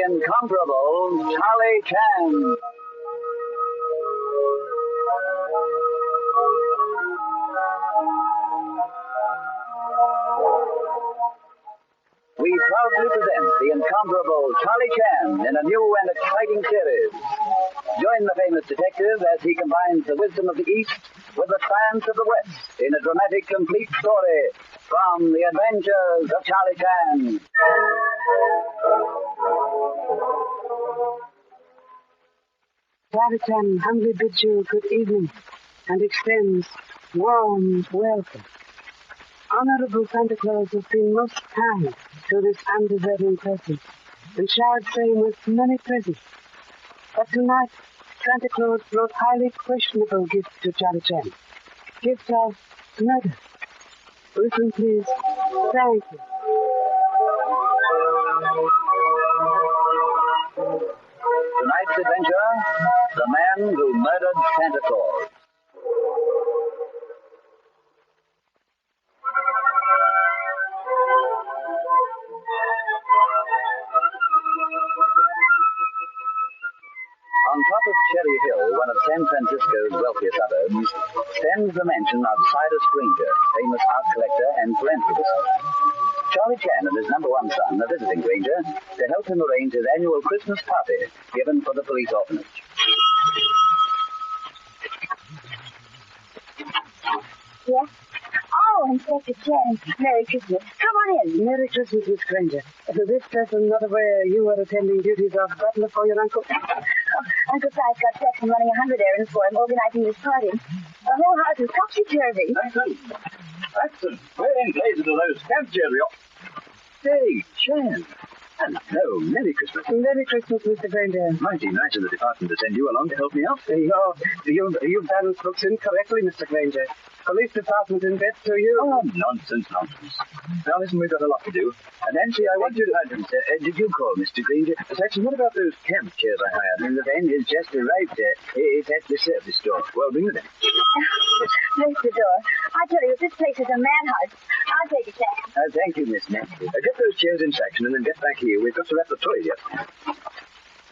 incomparable Charlie Chan. We proudly present the incomparable Charlie Chan in a new and exciting series. Join the famous detective as he combines the wisdom of the East with the science of the West in a dramatic, complete story from The Adventures of Charlie Chan. Charlie Chan humbly bids you good evening and extends warm welcome. Honorable Santa Claus has been most kind to this undeserving person and showered same with many presents. But tonight, Santa Claus brought highly questionable gifts to Charlie Chan. Gifts of murder. Listen, please. Thank you. Tonight's adventure, the man who murdered Santa Claus. On top of Cherry Hill, one of San Francisco's wealthiest suburbs, stands the mansion of Cyrus Granger, famous art collector and philanthropist. Charlie Chan and his number one son are visiting Granger to help him arrange his annual Christmas party given for the police orphanage. Yes? Oh, Inspector Chan. Merry Christmas. Come on in. Merry Christmas, Miss Granger. This person not aware you are attending duties of butler for your uncle? Uncle Si's got Jackson running 100 errands for him, organizing this party. The whole house is topsy-turvy. Excellent. Where in blazes are those stamps, Jerry? Hey, Chan. Hello, Merry Christmas. Merry Christmas, Mr. Granger. Mighty nice of the department to send you along to help me out. You've balanced books incorrectly, Mr. Granger. Police department in debt to you. Oh, nonsense. Now, listen, we've got a lot to do. Nancy, I want you to... did you call, Mr. Granger? Saxon, what about those camp chairs I hired? The van has just arrived. It's at the service door. Well, bring them in. Bless the door. I tell you, this place is a madhouse. I'll take it, Sam. Thank you, Miss Nancy. Get those chairs in section and then get back here. We've got to wrap the toy yet.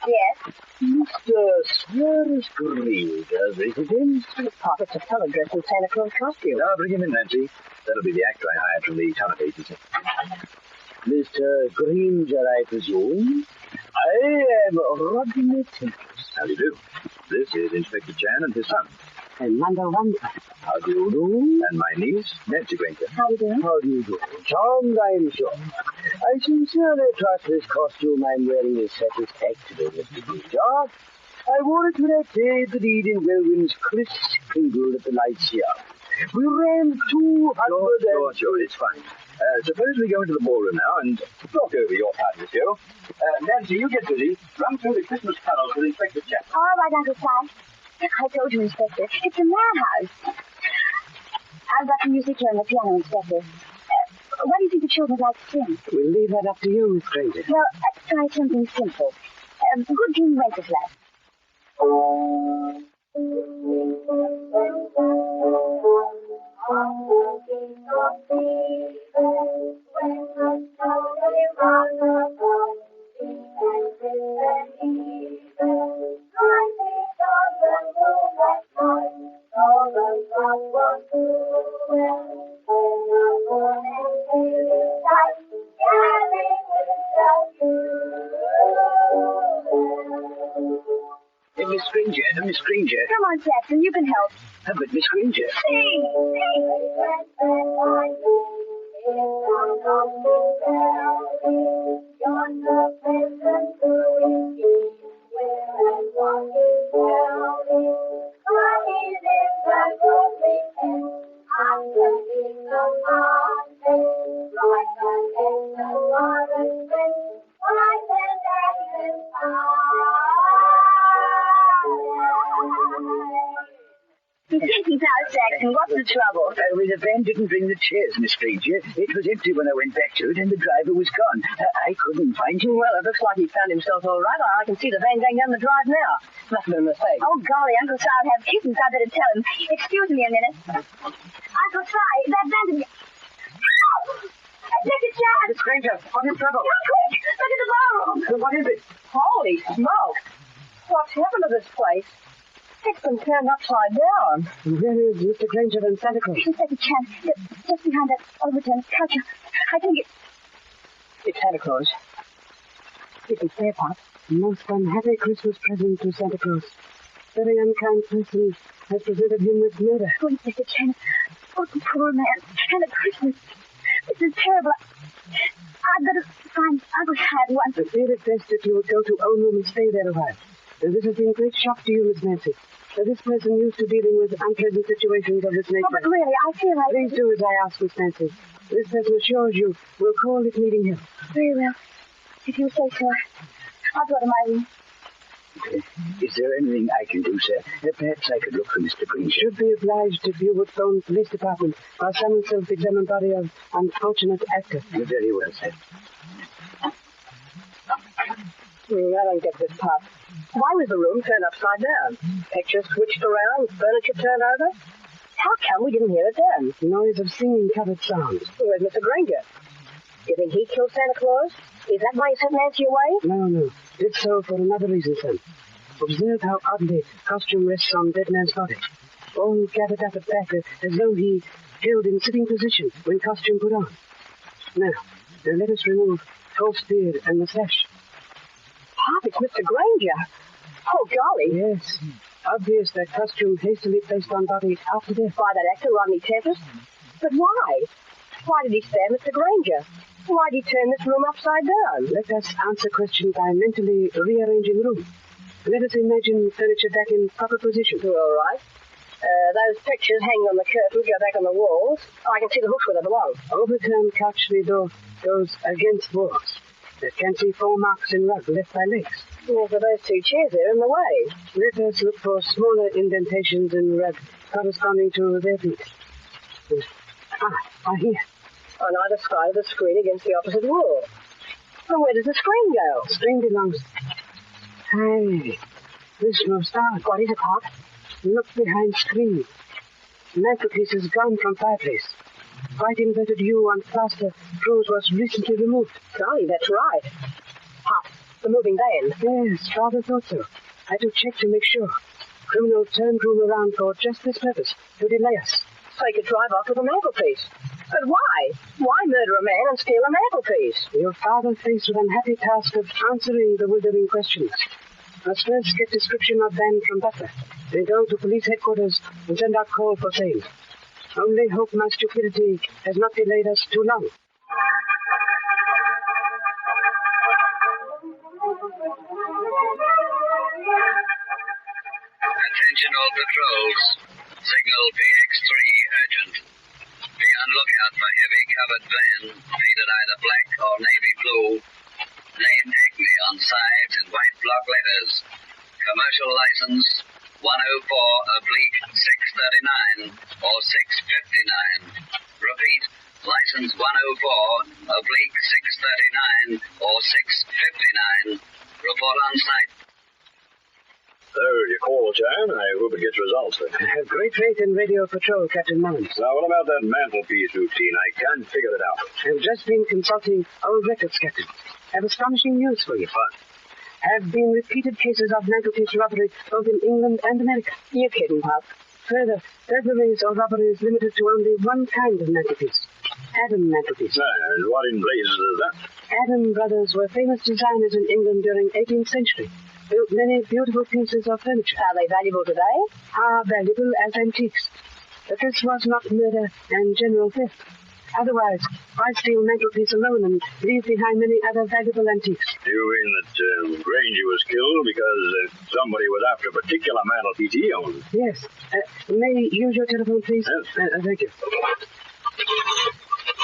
Yes? Mr. Cyrus Granger, residence? It's a fellow dressed in Santa Claus costume. Now, bring him in, Nancy. That'll be the actor I hired from the talent agency. Mr. Granger, I presume? I am Rodney Tempest. How do you do? This is Inspector Chan and his son. And number one. How do you do? And my niece, Nancy Granger. How do you do? How do you do? Charmed, I'm sure. I sincerely trust this costume I'm wearing is satisfactory, Mr. Granger. I wore it when I played the lead in Welwyn's Chris Kringle at the Lights here. We ran 200... Sure, it's fine. Suppose we go into the ballroom now and talk over your part of the show. Nancy, you get busy. Run through the Christmas carols with Inspector Chan. All right, Uncle Si. I told you, Inspector. It's a madhouse. I've got the music here on the piano, Inspector. What do you think the children would like to sing? We'll leave that up to you, Miss Granger. Well, let's try something simple. Good King Wenceslas. Miss Granger. Come on, Jackson, you can help. But Miss Granger. Sing! Jackson, what's the trouble? The van didn't bring the chairs, Miss Granger. It was empty when I went back to it, and the driver was gone. I couldn't find him. Well, it looks like he found himself all right. I can see the van going down the drive now. Must have been a mistake. Oh, golly, Uncle Si will have kittens. I better tell him. Excuse me a minute. Uncle Si, that van... Inspector Jack! Miss Granger, what is trouble? Come quick! Look at the ballroom! What is it? Holy smoke! What's happened to this place? It's been turned upside down. Where is Mr. Granger and Santa Claus? Inspector Chan, just behind that overturned couch. I think It's Santa Claus. You can stay, Pop. Most unhappy Christmas present to Santa Claus. Very unkind person has presented him with murder. Oh, Inspector Chan. Oh, the poor man. And at Christmas. This is terrible. I've got to find Uncle Tad once. I feel it best that you would go to own room and stay there a while. This has been a great shock to you, Miss Nancy. This person used to dealing with unpleasant situations of this nature. Oh, but really, I feel like... Please do as I ask, Miss Nancy. This person assures you will call if needing help. Very well. If you say so, I'll go to my room. Is there anything I can do, sir? Perhaps I could look for Mr. Green. Should be obliged if you would phone police department or summon self-examined body of unfortunate actor. Very well, sir. I don't get this, Pop. Why was the room turned upside down? Pictures switched around, furniture turned over? How come we didn't hear it then? Noise of singing covered sounds. Where's Mr. Granger? You think he killed Santa Claus? Is that why he sent Nancy away? No. Did so for another reason, son. Observe how oddly costume rests on dead man's body. All gathered up at back as though he held in sitting position when costume put on. Now let us remove false beard and moustache. Pop, it's Mr. Granger. Oh, golly. Yes. Obvious that costume hastily placed on body after death. By that actor, Rodney Tempest? But why? Why did he spare Mr. Granger? Why did he turn this room upside down? Let us answer question by mentally rearranging the room. Let us imagine furniture back in proper position. All right. Those pictures hanging on the curtains go back on the walls. I can see the hooks where they belong. Overturned couch door goes against walls. I can see 4 marks in rug left by legs. Well, for those 2 chairs there in the way. Let us look for smaller indentations in rug corresponding to their feet. Here. On either side of the screen against the opposite wall. And where does the screen go? Screen belongs... Hey, this no start. What is it, Pop? Look behind screen. Mantelpiece is gone from fireplace. White inverted U on plaster proves was recently removed. Golly, that's right. Pop, the moving van. Yes, father thought so. I had to check to make sure. Criminal turned room around for just this purpose, to delay us. So he could drive off with a mantelpiece. But why? Why murder a man and steal a mantelpiece? Your father faced with unhappy task of answering the withering questions. Must first get description of van from butler, then go to police headquarters and send out call for sale. Only hope my stupidity has not delayed us too long. Attention all patrols. Signal PX3 urgent. Be on lookout for heavy covered van, painted either black or navy blue. Name Acme on sides in white block letters. Commercial license 104/639 or 659. Repeat, license 104/639 or 659. Report on site. There's your call, Chan. I hope it gets results. I have great faith in radio patrol, Captain Mullins. Now, what about that mantelpiece routine? I can't figure it out. I've just been consulting old records, Captain. I have astonishing news for you. What? Have been repeated cases of mantelpiece robbery both in England and America. You kidding, Pop? Further, burglaries or robberies limited to only one kind of mantelpiece. Adam mantelpiece. And what in blazes is that? Adam brothers were famous designers in England during 18th century. Built many beautiful pieces of furniture. Are they valuable today? Are valuable as antiques. But this was not murder and general theft. Otherwise, why steal mantelpiece alone and leave behind many other valuable antiques? You mean that Granger was killed because somebody was after a particular mantelpiece he owned? Yes. May I use your telephone, please? Yes. Thank you.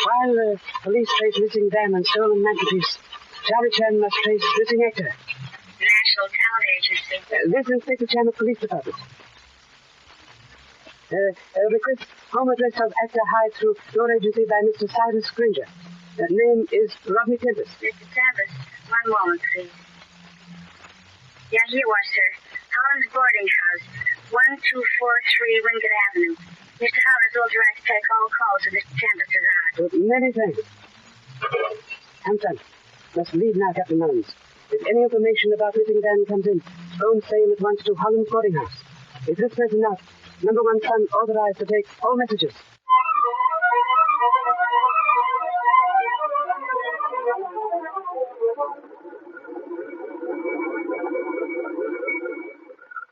While police trace missing van and stolen mantelpiece, Charlie Chan must trace missing actor. National Talent Agency. This is Inspector Chan of Police Department. Request home address of actor hired through your agency by Mr. Cyrus Granger. Name is Rodney Tempest. Mr. Tempest, one moment, please. Yeah, here you are, sir. Holland's Boarding House, 1243 Wingate Avenue. Mr. Holland is authorized to take all calls of Mr. Tempest as ours. Many thanks. Come, son. Let's leave now, Captain Mullins. If any information about missing van comes in, phone same at once to Holland's boarding house. If this is enough, number one son authorized to take all messages.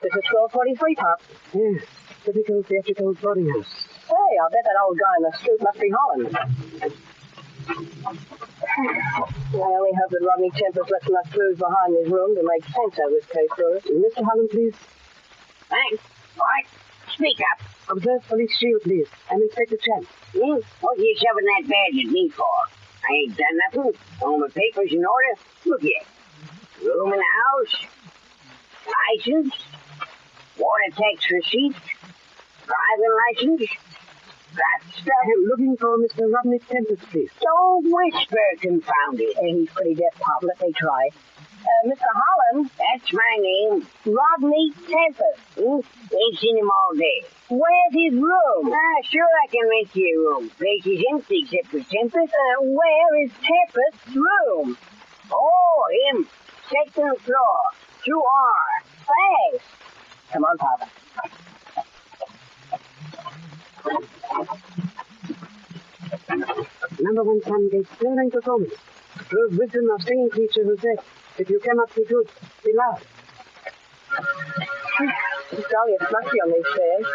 This is 1243, Pop. Yes, typical theatrical boarding house. Hey, I'll bet that old guy in the stoop must be Holland. I only hope that Rodney Tempest left enough clues behind his room to make sense of this case for us. Mr. Holland, please. Thanks. All right. Speak up. Observe police shield, please. I'm Inspector Chan. What are you shoving that badge at me for? I ain't done nothing. All my papers in order. Look here. Room in the house. License. Water tax receipt. Driving license. That stuff. I'm looking for Mr. Rodney Tempest, please. Don't whisper, confound it. He's pretty deaf, Pop. Let me try. Mr. Holland. That's my name. Rodney Tempest. Ain't seen him all day. Where's his room? Sure I can rent you a room. Place is empty except for Tempest. Where is Tempest's room? Oh, him. Second floor. 2R. Thanks. Come on, Pop. Number one son gave sterling performance. Proved wisdom of singing creature who said, if you cannot be good, be loud. Golly, it's musty on these stairs.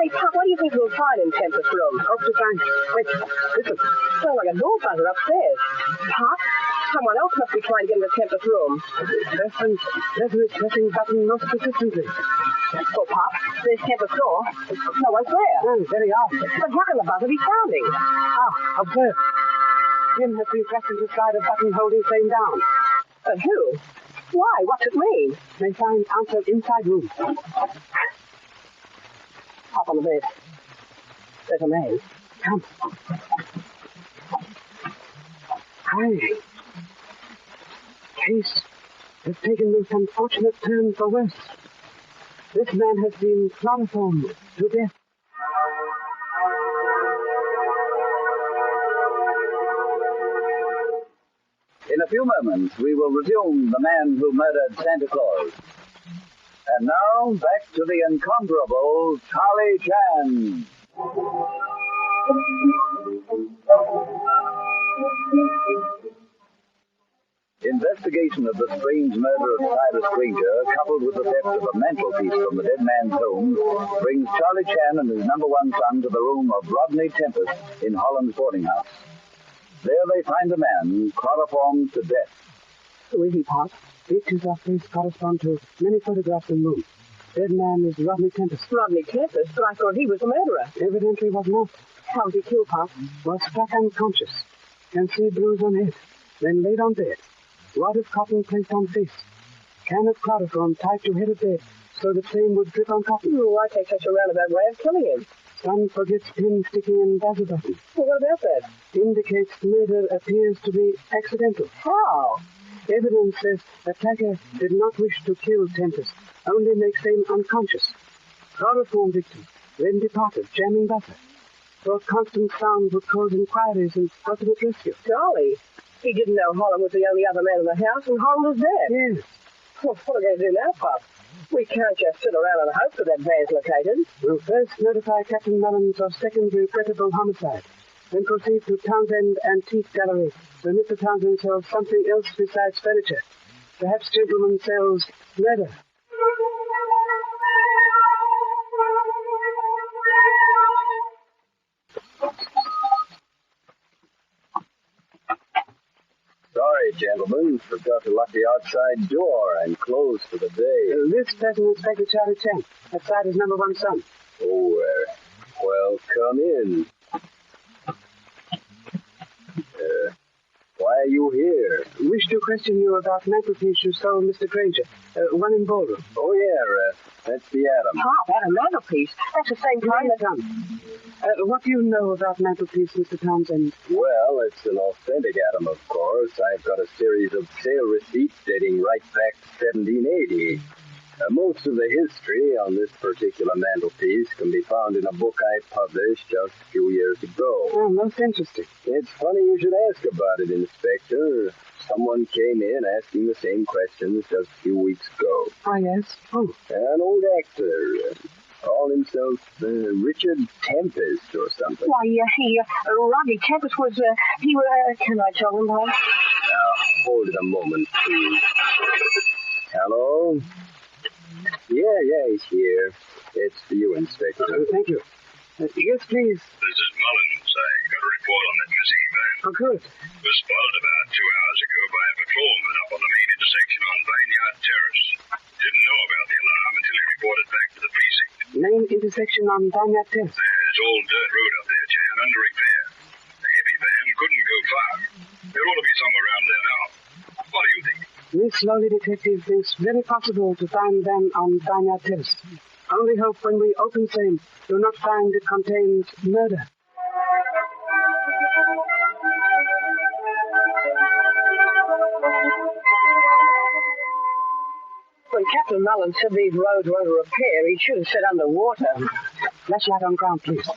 Hey, Pop, what do you think we'll find in Tempest's room? Hope to find. Wait, listen. Sounds like a door buzzer upstairs. Pop, someone else must be trying to get into Tempest's room. Leslie is pressing button most persistently. Well, Pop, there's Tempest's door. No one's there. Oh, very odd. But how can the buzzer be sounding? Observe. Jim has been pressing the side of button holding same down. Who? Why? What's it mean? May find answer inside room. Pop on the bed. There's a man. Come. Hi. Case has taken this unfortunate turn for worse. This man has been chloroformed to death. In a few moments, we will resume The Man Who Murdered Santa Claus. And now, back to the incomparable Charlie Chan. Investigation of the strange murder of Cyrus Granger, coupled with the theft of a mantelpiece from the dead man's home, brings Charlie Chan and his number one son to the room of Rodney Tempest in Holland's boarding house. There they find a man chloroformed to death. Who is he, Pop? Pictures of face correspond to many photographs in room. Dead man is Rodney Tempest. Rodney Tempest? But I thought he was the murderer. Evidently was not. How was he killed, Pop? Was struck unconscious. Can see bruise on head. Then laid on bed. Wad of cotton placed on face. Can of chloroform tied to head of bed so that same would drip on cotton. Why take such a roundabout way of killing him? Son forgets pin sticking in buzzer button. Well, what about that? Indicates murder appears to be accidental. How? Evidence says attacker did not wish to kill Tempest, only make same unconscious. Chloroform victim, then departed, jamming buzzer. Thought constant sound would cause inquiries and ultimate rescue. Golly, he didn't know Holland was the only other man in the house, and Holland was dead. Yes. Well, what are we going to do now, Pop? We can't just sit around and hope that van's located. We'll first notify Captain Mullins of second regrettable homicide, then proceed to Townsend Antique Gallery, where Mr. Townsend sells something else besides furniture. Perhaps gentleman sells leather. Sorry, gentlemen, forgot to lock the outside door. I'm closed for the day. This person Inspector Charlie Chan. That side is number one son. Oh, well, come in. Why are you here? Wish to question you about mantelpiece you stole, Mr. Granger. One in ballroom. Oh, yeah, that's the Adam. Pop, that a mantelpiece. That's the same kind that... What do you know about mantelpiece, Mr. Townsend? Well, it's an authentic Adam, of course. I've got a series of sale receipts dating right back to 1780. Most of the history on this particular mantelpiece can be found in a book I published just a few years ago. Oh, most interesting. It's funny you should ask about it, Inspector. Someone came in asking the same questions just a few weeks ago. Ah, yes. Oh, An old actor. Called himself Richard Tempest or something. Why, Rodney Tempest was, can I tell him that? Now, hold it a moment, please. Hello? Yeah, he's here. It's for you, Inspector. Thank you. Yes, please. This is Mullins. I got a report on that missing van. Oh, good. It was spotted about 2 hours ago by a patrolman up on the main intersection on Vineyard Terrace. Didn't know about the alarm until he reported back to the precinct. Main intersection on Vineyard Terrace. There's old dirt road up there, Jan, under repair. The heavy van couldn't go far. There ought to be some around there now. What do you think? Miss Slowly Detective thinks very possible to find them on Vineyard Terrace. Only hope when we open same, do not find it contains murder. When Captain Mullins said these roads were under repair, he should have said underwater. Flashlight on ground, please.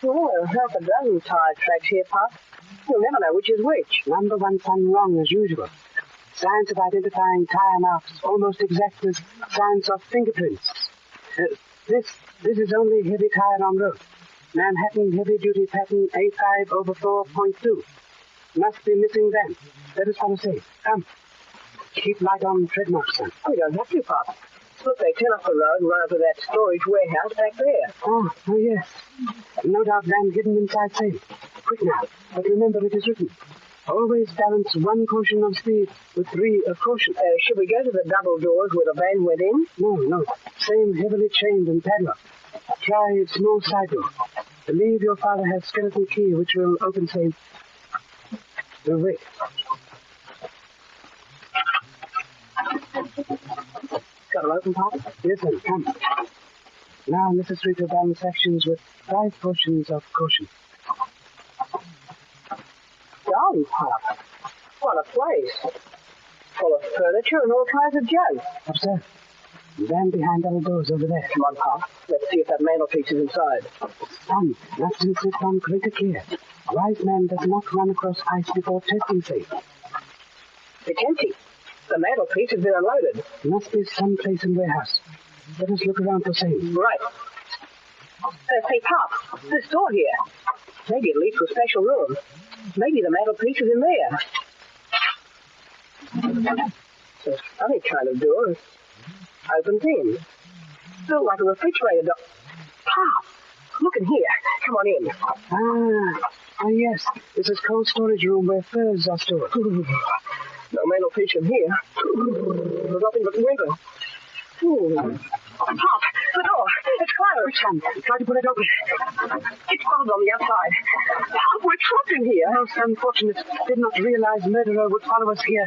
Well, half a dozen tire tracks here, Pop. You'll never know which is which. Number one son wrong as usual. Science of identifying tire marks almost exact as science of fingerprints. This is only heavy tire on road. Manhattan heavy duty pattern A5 over 4.2. Must be missing then. Let us follow safe. Come. Keep light on tread marks, son. We don't have to, Pop. Look, they turn off the road and run up to that storage warehouse back there. Oh, yes. No doubt van hidden inside safe. Quick now. But remember it is written. Always balance 1 caution of speed with 3 of caution. Should we go to the double doors where the van went in? No. Same heavily chained and padlocked. Try small side door. Believe your father has skeleton key which will open safe. Wait. Got it open, Pop? Yes, sir. Come. Now necessary to balance sections with 5 portions of caution. Golly, Pop. What a place. Full of furniture and all kinds of junk. Observe. Van behind double doors over there. Come on, Pop. Let's see if that mantelpiece is inside. Son, must insist on greater care. A wise man does not run across ice before testing safe. It's empty. The mantelpiece has been unloaded. Must be someplace in warehouse. Let us look around for same. Right. Hey, Pop, this door here. Maybe it leads to a special room. Maybe the mantelpiece is in there. It's a funny kind of door. Opens in. Built like a refrigerator door. Pop, look in here. Come on in. Ah, yes. This is cold storage room where furs are stored. No mantelpiece in here. There's nothing but window. Pop, the door. It's closed. Son, try to pull it open. It's bolted on the outside. Pop, we're trapped in here. Most unfortunate. Did not realize murderer would follow us here.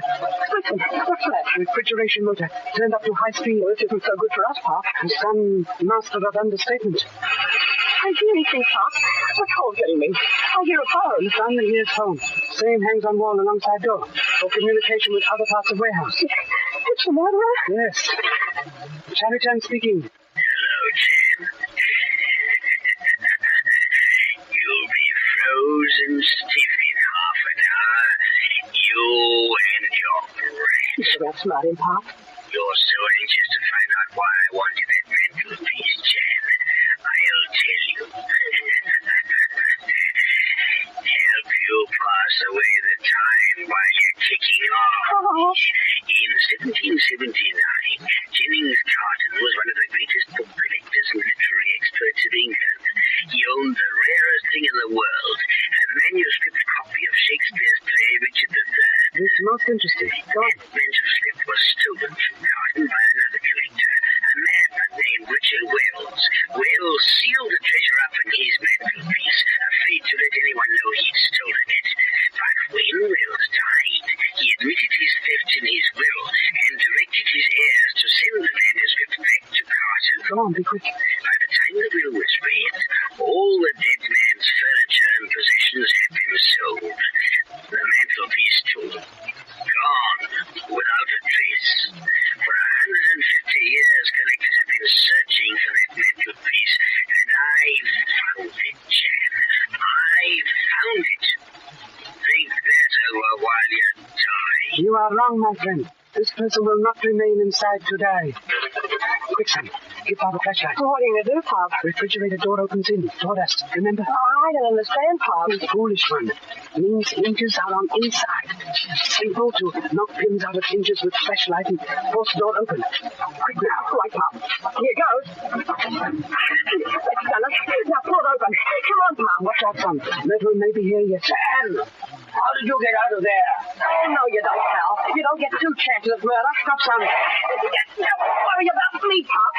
Listen, what's that? Refrigeration motor. Turned up to high speed. Well, this isn't so good for us, Pop. Some master of understatement. I hear anything, Pop. What's cold getting me? I hear a phone. Son hears phone. Same hangs on wall alongside door. For communication with other parts of warehouse. It's the murderer? Yes. Charlie-chan speaking. Hello, Jen. You'll be frozen stiff in half an hour. You and your friend. You should outsmart him, Pop. You're so anxious to find out why I wanted that mantelpiece, Jen. I'll tell you. Help you pass away the time while you're kicking off. Oh. In 1779, Jennings Carton was one of the greatest book collectors and literary experts of England. He owned the rarest thing in the world, a manuscript copy of Shakespeare's play Richard III. This is most interesting. Go on. That manuscript was stolen from Carton by another collector, a madman named Richard Wells. Wells sealed the treasure up in his mantelpiece, afraid to let anyone know he'd stolen it. But when Wells died, he admitted his theft in his will and directed his heirs to send the manuscript back to Carton. Go on, be quick. By the time the will was read, all the dead man's furniture and possessions had been sold. The mantelpiece too, gone, without a trace. For 150 years, You are wrong, my friend. This person will not remain inside to die. Quick, son. Give Bob a flashlight. What are you going to do, Pop? Refrigerator door opens in toward us. Remember? I don't understand, Pop. Foolish one. Means hinges are on inside. Simple to knock pins out of hinges with flashlight and force door open. Quick now. Right, Pop. Here goes. It's done it. Now pull it open. Come on, Pop. Watch out, son. Myrtle may be here yet. Anne, how did you get out of there? Oh, no, you don't, pal. You don't get two chances of murder. Stop, son. Don't worry about me, Pop.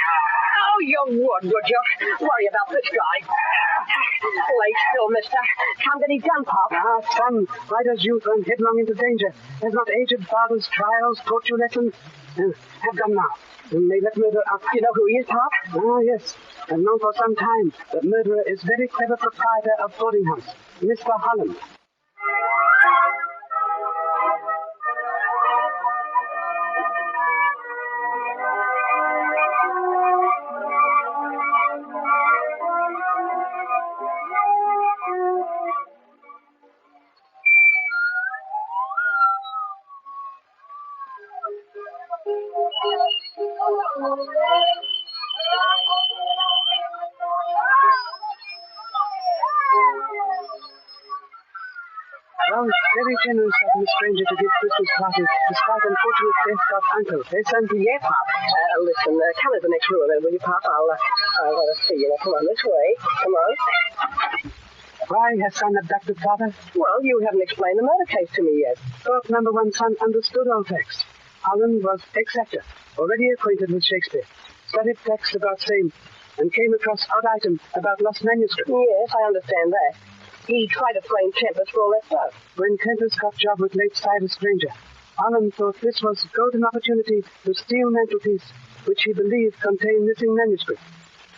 Oh, you would you? Worry about this guy. Lay still, mister. Can't get it done, Pop. Ah, son, why does youth run headlong into danger? Has not aged father's trials taught you lessons? Have done now. You may let murder out. You know who he is, Pop? Ah, yes. I've known for some time that murderer is very clever proprietor of boarding house, Mr. Holland. Well, it's very generous of the stranger to give Christmas party, despite unfortunate death of uncle. Yes, Uncle? Yeah, Pop. Listen, come to the next room, then, will you, Pop? I'll gotta see you. Now, come on, this way. Come on. Why has son abducted father? Well, you haven't explained the murder case to me yet. Thought number one son understood all facts. Holland was ex-actor, already acquainted with Shakespeare, studied text about same, and came across odd item about lost manuscript. Yes, I understand that. He tried to frame Tempest for all that stuff. When Tempest got job with late Cyrus Granger, Holland thought this was golden opportunity to steal mantelpiece, which he believed contained missing manuscript.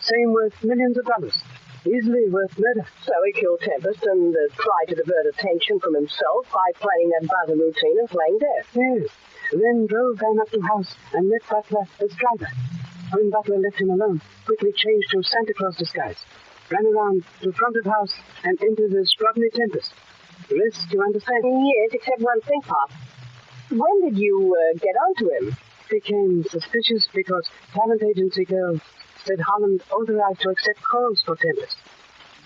Same worth millions of dollars. Easily worth murder. So he killed Tempest and tried to divert attention from himself by playing that buzzer routine and playing death. Yes. Then drove down up to house and met Butler as driver. When Butler left him alone, quickly changed to Santa Claus disguise. Ran around to front of house and entered his Rodney Tempest. The rest you understand? Yes, except one thing, Pop. When did you get onto him? Became suspicious because talent agency girl said Holland authorized to accept calls for Tempest.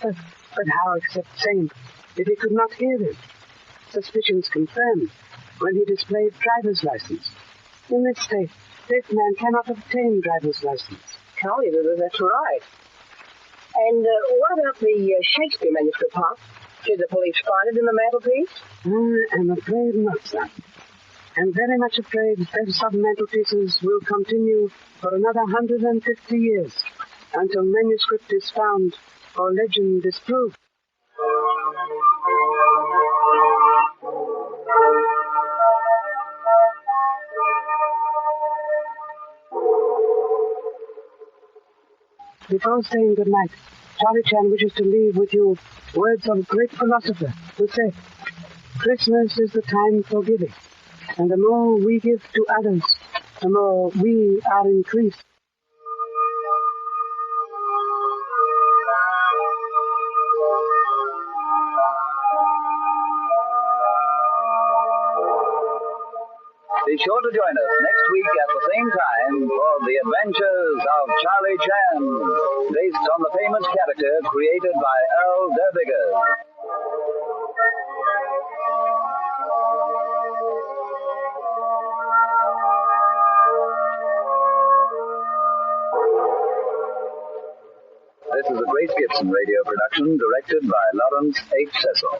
But how accept same if he could not hear them? Suspicions confirmed when he displayed driver's license. In this state, deaf man cannot obtain driver's license. Golly, that's right. And what about the Shakespeare manuscript, Pop? Did the police find it in the mantelpiece? I'm afraid not, son. I'm very much afraid thefts of mantelpieces will continue for another 150 years until manuscript is found or legend is proved. Before saying good night, Charlie Chan wishes to leave with you words of a great philosopher who said, Christmas is the time for giving, and the more we give to others, the more we are increased. Be sure to join us next week at the same time for The Adventures of Charlie Chan, based on the famous character created by Earl Derbiger. This is a Grace Gibson radio production directed by Lawrence H. Cecil.